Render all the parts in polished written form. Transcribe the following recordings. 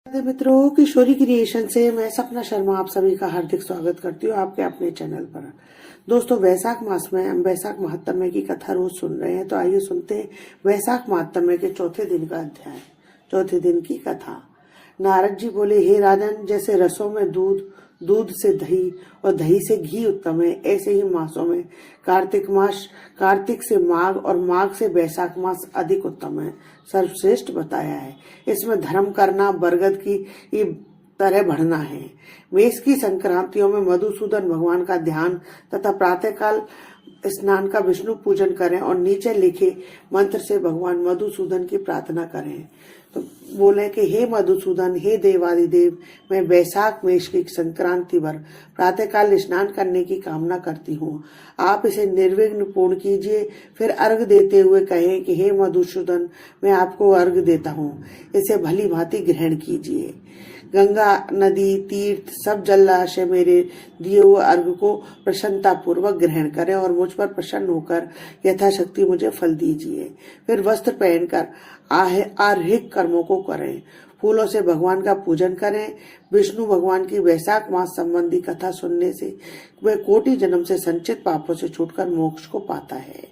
मित्रों, किशोरी क्रिएशन से मैं सपना शर्मा आप सभी का हार्दिक स्वागत करती हूँ आपके अपने चैनल पर। दोस्तों, वैशाख मास में हम वैशाख महात्म्य की कथा रोज सुन रहे हैं, तो आइए सुनते हैं वैशाख महात्म्य के चौथे दिन का अध्याय, चौथे दिन की कथा। नारद जी बोले, हे राजन, जैसे रसों में दूध, दूध से दही और दही से घी उत्तम है, ऐसे ही मासों में कार्तिक मास, कार्तिक से माघ और माघ से वैशाख मास अधिक उत्तम है, सर्वश्रेष्ठ बताया है। इसमें धर्म करना बरगद की तरह बढ़ना है। मेष की संक्रांतियों में मधुसूदन भगवान का ध्यान तथा प्रातःकाल स्नान का विष्णु पूजन करें और नीचे लिखे मंत्र से भगवान मधुसूदन की प्रार्थना करें। तो बोले कि हे मधुसूदन, हे देवादिदेव, मैं वैशाख मेष की संक्रांति पर प्रातःकाल स्नान करने की कामना करती हूँ। आप इसे निर्विघ्न पूर्ण कीजिए। फिर अर्घ देते हुए कहें कि हे मधुसूदन, मैं आपको अर्घ देता हूँ, इसे भली भांति ग्रहण कीजिए। गंगा, नदी, तीर्थ, सब जलाशय मेरे दिए हुए अर्घ को प्रसन्नता पूर्वक ग्रहण करें और मुझ पर प्रसन्न होकर यथाशक्ति मुझे फल दीजिए। फिर वस्त्र पहनकर आर्हिक कर्मों को करें। फूलों से भगवान का पूजन करें। विष्णु भगवान की वैशाख मास संबंधी कथा सुनने से वह कोटि जन्म से संचित पापों से छूटकर मोक्ष को पाता है।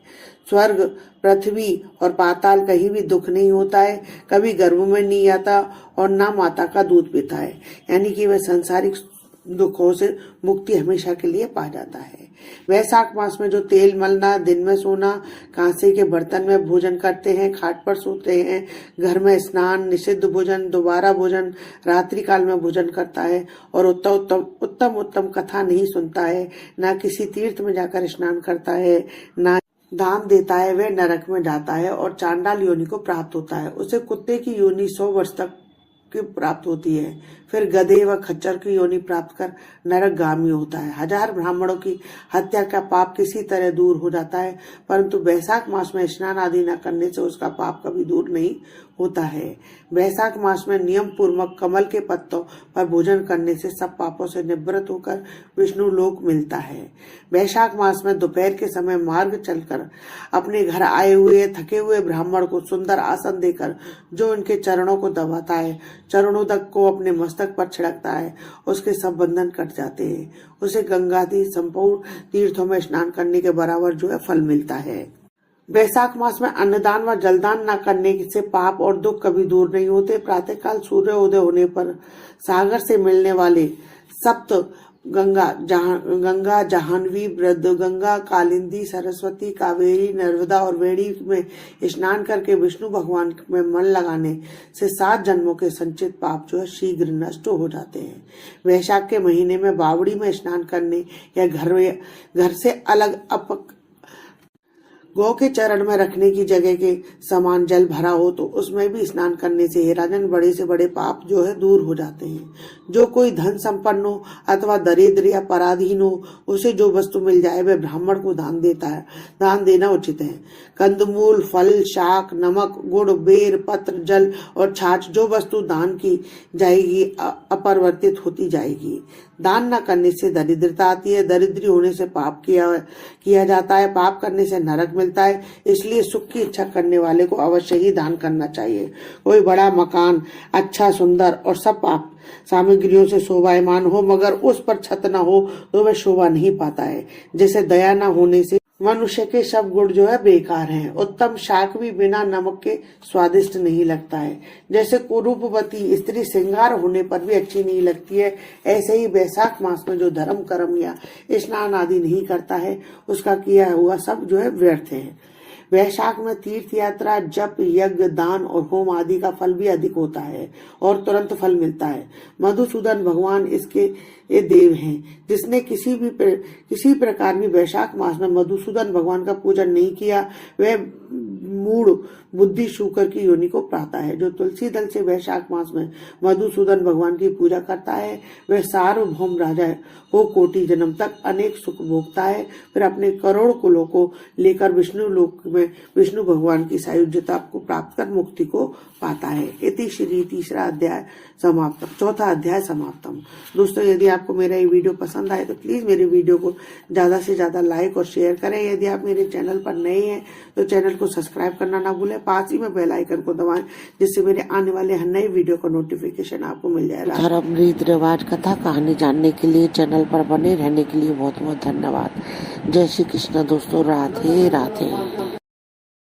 स्वर्ग, पृथ्वी और पाताल कहीं भी दुख नहीं होता है, कभी गर्भ में नहीं आता और ना माता का दूध पीता है, यानी कि वह सांसारिक दुखों से मुक्ति हमेशा के लिए पा जाता है। वैशाख मास में जो तेल मलना, दिन में सोना, कांसे के बर्तन में भोजन करते हैं, खाट पर सोते हैं, घर में स्नान, निषिद्ध भोजन, दोबारा भोजन, रात्रि काल में भोजन करता है और उत्तम कथा नहीं सुनता है, ना किसी तीर्थ में जाकर स्नान करता है, ना दान देता है, वह नरक में जाता है और चांडाल योनि को प्राप्त होता है। उसे कुत्ते की योनि 100 वर्ष तक की प्राप्त होती है। फिर गधे व खच्चर की योनि प्राप्त कर नरकगामी होता है। 1000 ब्राह्मणों की हत्या का पाप किसी तरह दूर हो जाता है, परंतु वैशाख मास में स्नान आदि न करने से उसका पाप कभी दूर नहीं होता है। वैशाख मास में नियम पूर्वक कमल के पत्तों पर भोजन करने से सब पापों से निवृत्त होकर विष्णु लोक मिलता है। वैशाख मास में दोपहर के समय मार्ग चलकर अपने घर आए हुए थके हुए ब्राह्मण को सुंदर आसन देकर जो उनके चरणों को दबाता है, चरणों तक को अपने मस्तक पर छिड़कता है, उसके सब बंधन कट जाते हैं। उसे गंगादि संपूर्ण तीर्थों में स्नान करने के बराबर जो है फल मिलता है। वैशाख मास में अन्नदान व जलदान न करने से पाप और दुख कभी दूर नहीं होते। प्रातःकाल सूर्योदय होने पर सागर से मिलने वाले सप्त गंगा, जाह्नवी, गंगा, कालिंदी, सरस्वती, कावेरी, नर्मदा और वेणी में स्नान करके विष्णु भगवान में मन लगाने से 7 जन्मों के संचित पाप जो है शीघ्र नष्ट हो जाते हैं। वैशाख के महीने में बावड़ी में स्नान करने या घर से अलग गौ के चरण में रखने की जगह के समान जल भरा हो तो उसमें भी स्नान करने से हे राजन बड़े से बड़े पाप जो है दूर हो जाते हैं। जो कोई धन संपन्न हो अथवा दरिद्र या पराधीन हो, उसे जो वस्तु मिल जाए वह ब्राह्मण को दान देना उचित है। कंदमूल, फल, शाक, नमक, गुड़, बेर, पत्र, जल और छाछ जो वस्तु दान की जाएगी अपरिवर्तित होती जाएगी। दान न करने से दरिद्रता आती है, दरिद्री होने से पाप किया जाता है, पाप करने से नरक मिलता है। इसलिए सुख की इच्छा करने वाले को अवश्य ही दान करना चाहिए। कोई बड़ा मकान अच्छा, सुंदर और सब पाप सामग्रियों से शोभायमान हो मगर उस पर छत न हो तो वह शोभा नहीं पाता है। जैसे दया न होने से मनुष्य के सब गुण जो है बेकार हैं। उत्तम शाक भी बिना नमक के स्वादिष्ट नहीं लगता है। जैसे कुरूपवती स्त्री श्रृंगार होने पर भी अच्छी नहीं लगती है, ऐसे ही वैशाख मास में जो धर्म कर्म या स्नान आदि नहीं करता है उसका किया हुआ सब जो है व्यर्थ है। वैशाख में तीर्थ यात्रा, जप, यज्ञ, दान और होम आदि का फल भी अधिक होता है और तुरंत फल मिलता है। मधुसूदन भगवान इसके ये देव हैं। जिसने किसी प्रकार भी वैशाख मास में मधुसूदन भगवान का पूजन नहीं किया वह मूढ़ बुद्धि शूकर की योनि को पाता है। जो तुलसी दल से वैशाख मास में मधुसूदन भगवान की पूजा करता है वह सार्वभौम राजा को कोटि जन्म तक अनेक सुख भोगता है। फिर अपने करोड़ कुलों को लेकर विष्णु लोक में विष्णु भगवान की सायुज्यता को प्राप्त कर मुक्ति को पाता है। इति श्री तीसरा अध्याय समाप्तम, चौथा अध्याय समाप्तम। दोस्तों, यदि आपको मेरा ये वीडियो पसंद आए तो प्लीज मेरे वीडियो को ज्यादा से ज्यादा लाइक और शेयर करें। यदि आप मेरे चैनल पर नए हैं तो चैनल को सब्सक्राइब करना ना भूलें। पास ही में बेल आइकन को दबाएं, जिससे मेरे आने वाले हर नए वीडियो का नोटिफिकेशन आपको मिल जाएगा। धर्म, रीत रिवाज, कथा कहानी जानने के लिए चैनल पर बने रहने के लिए बहुत बहुत धन्यवाद। जय श्री कृष्ण दोस्तों, राधे राधे।